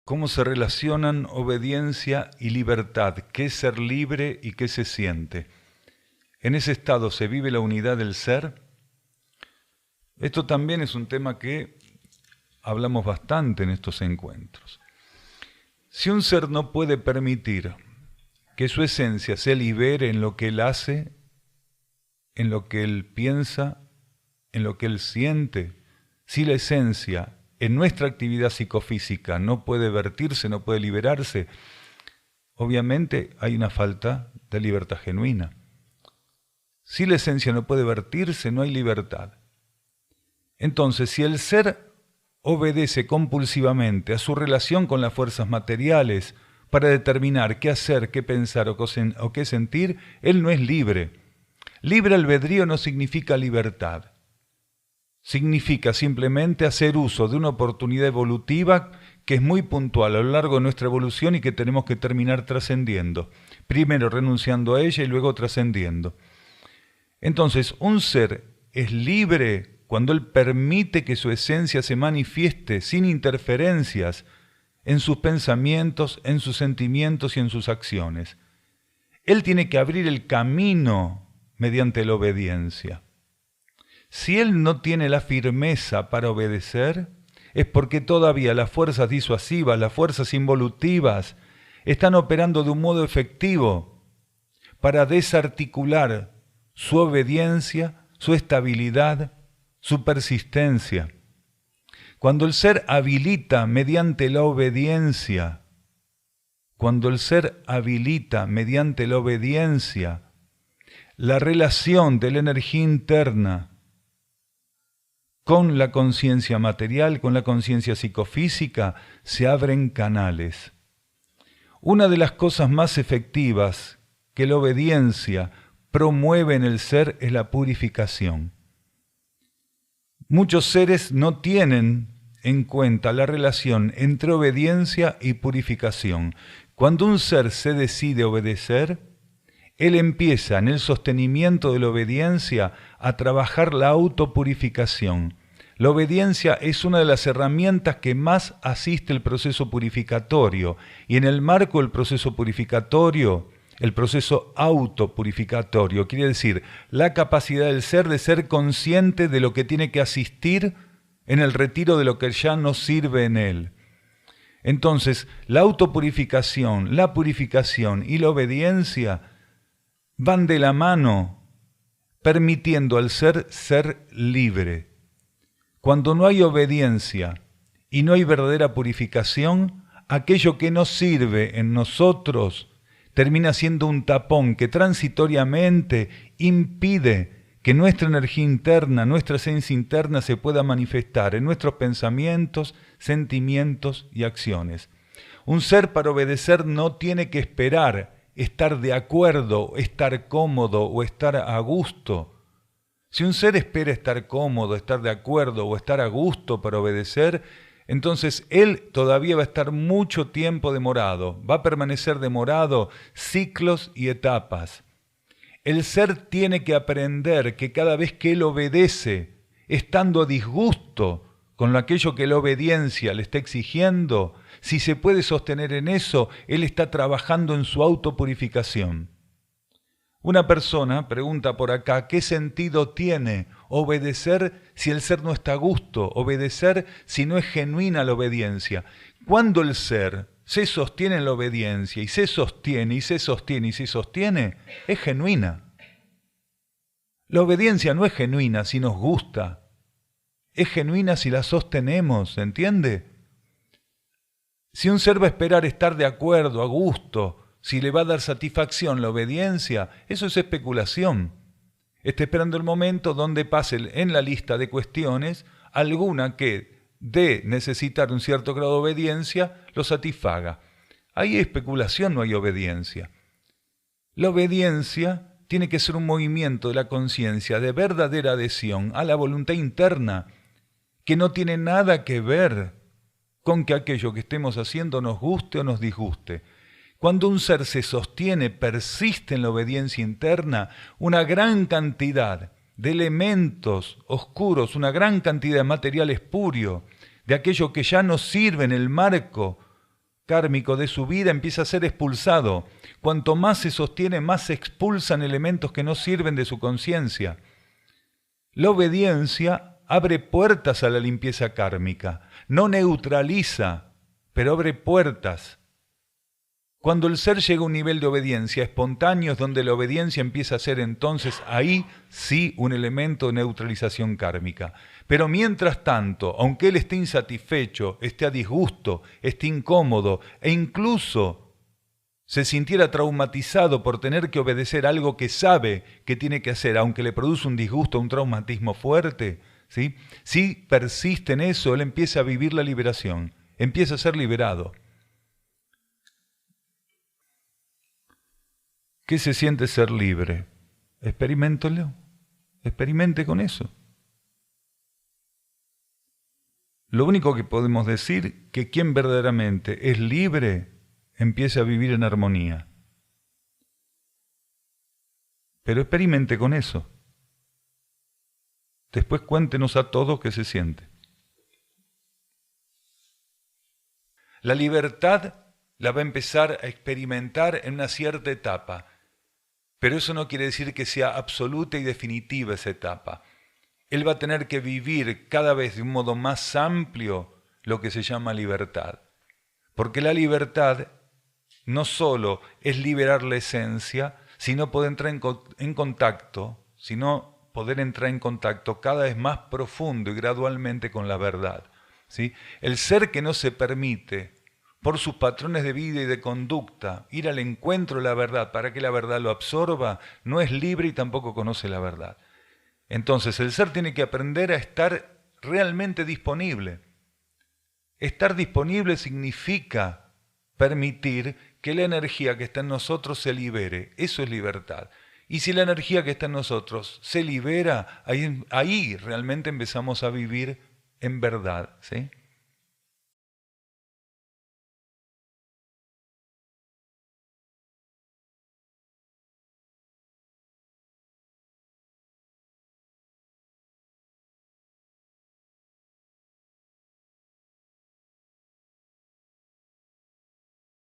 ¿Cómo se relacionan obediencia y libertad? ¿Qué es ser libre y qué se siente? ¿En ese estado se vive la unidad del ser? Esto también es un tema que hablamos bastante en estos encuentros. Si un ser no puede permitir que su esencia se libere en lo que él hace, en lo que él piensa, en lo que él siente, si la esencia en nuestra actividad psicofísica no puede vertirse, no puede liberarse, obviamente hay una falta de libertad genuina. Si la esencia no puede vertirse, no hay libertad. Entonces, si el ser obedece compulsivamente a su relación con las fuerzas materiales para determinar qué hacer, qué pensar o qué sentir, él no es libre. Libre albedrío no significa libertad. Significa simplemente hacer uso de una oportunidad evolutiva que es muy puntual a lo largo de nuestra evolución y que tenemos que terminar trascendiendo. Primero renunciando a ella y luego trascendiendo. Entonces, un ser es libre cuando él permite que su esencia se manifieste sin interferencias en sus pensamientos, en sus sentimientos y en sus acciones. Él tiene que abrir el camino mediante la obediencia. Si él no tiene la firmeza para obedecer, es porque todavía las fuerzas disuasivas, las fuerzas involutivas, están operando de un modo efectivo para desarticular su obediencia, su estabilidad, su persistencia. Cuando el ser habilita mediante la obediencia, la relación de la energía interna con la conciencia material, con la conciencia psicofísica, se abren canales. Una de las cosas más efectivas que la obediencia promueve en el ser es la purificación. Muchos seres no tienen en cuenta la relación entre obediencia y purificación. Cuando un ser se decide obedecer, él empieza en el sostenimiento de la obediencia a trabajar la autopurificación. La obediencia es una de las herramientas que más asiste el proceso purificatorio, y en el marco del proceso purificatorio, el proceso autopurificatorio, quiere decir la capacidad del ser de ser consciente de lo que tiene que asistir en el retiro de lo que ya no sirve en él. Entonces, la autopurificación, la purificación y la obediencia van de la mano, permitiendo al ser ser libre. Cuando no hay obediencia y no hay verdadera purificación, aquello que no sirve en nosotros termina siendo un tapón que transitoriamente impide que nuestra energía interna, nuestra esencia interna se pueda manifestar en nuestros pensamientos, sentimientos y acciones. Un ser para obedecer no tiene que esperar estar de acuerdo, estar cómodo o estar a gusto. Si un ser espera estar cómodo, estar de acuerdo o estar a gusto para obedecer, entonces él todavía va a estar mucho tiempo demorado, va a permanecer demorado ciclos y etapas. El ser tiene que aprender que cada vez que él obedece, estando a disgusto con aquello que la obediencia le está exigiendo, si se puede sostener en eso, él está trabajando en su autopurificación. Una persona pregunta por acá, ¿qué sentido tiene obedecer si el ser no está a gusto? Obedecer si no es genuina la obediencia. Cuando el ser se sostiene en la obediencia y se sostiene y se sostiene y se sostiene, es genuina. La obediencia no es genuina si nos gusta. Es genuina si la sostenemos, ¿se entiende? Si un ser va a esperar estar de acuerdo, a gusto, si le va a dar satisfacción la obediencia, eso es especulación. Está esperando el momento donde pase en la lista de cuestiones alguna que, de necesitar un cierto grado de obediencia, lo satisfaga. Ahí hay especulación, no hay obediencia. La obediencia tiene que ser un movimiento de la conciencia de verdadera adhesión a la voluntad interna, que no tiene nada que ver con que aquello que estemos haciendo nos guste o nos disguste. Cuando un ser se sostiene, persiste en la obediencia interna, una gran cantidad de elementos oscuros, una gran cantidad de material espurio, de aquello que ya no sirve en el marco kármico de su vida empieza a ser expulsado. Cuanto más se sostiene, más se expulsan elementos que no sirven de su conciencia. La obediencia abre puertas a la limpieza kármica, no neutraliza, pero abre puertas. Cuando el ser llega a un nivel de obediencia espontáneo es donde la obediencia empieza a ser entonces ahí sí un elemento de neutralización kármica. Pero mientras tanto, aunque él esté insatisfecho, esté a disgusto, esté incómodo e incluso se sintiera traumatizado por tener que obedecer algo que sabe que tiene que hacer, aunque le produce un disgusto, un traumatismo fuerte, ¿sí? Si persiste en eso, él empieza a vivir la liberación, empieza a ser liberado. ¿Qué se siente ser libre? Experiméntelo, experimente con eso. Lo único que podemos decir que quien verdaderamente es libre empiece a vivir en armonía. Pero experimente con eso. Después cuéntenos a todos qué se siente. La libertad la va a empezar a experimentar en una cierta etapa. Pero eso no quiere decir que sea absoluta y definitiva esa etapa. Él va a tener que vivir cada vez de un modo más amplio lo que se llama libertad. Porque la libertad no solo es liberar la esencia, sino poder entrar en contacto, sino poder entrar en contacto cada vez más profundo y gradualmente con la verdad, ¿sí? El ser que no se permite por sus patrones de vida y de conducta, ir al encuentro de la verdad para que la verdad lo absorba, no es libre y tampoco conoce la verdad. Entonces el ser tiene que aprender a estar realmente disponible. Estar disponible significa permitir que la energía que está en nosotros se libere. Eso es libertad. Y si la energía que está en nosotros se libera, ahí realmente empezamos a vivir en verdad, ¿sí?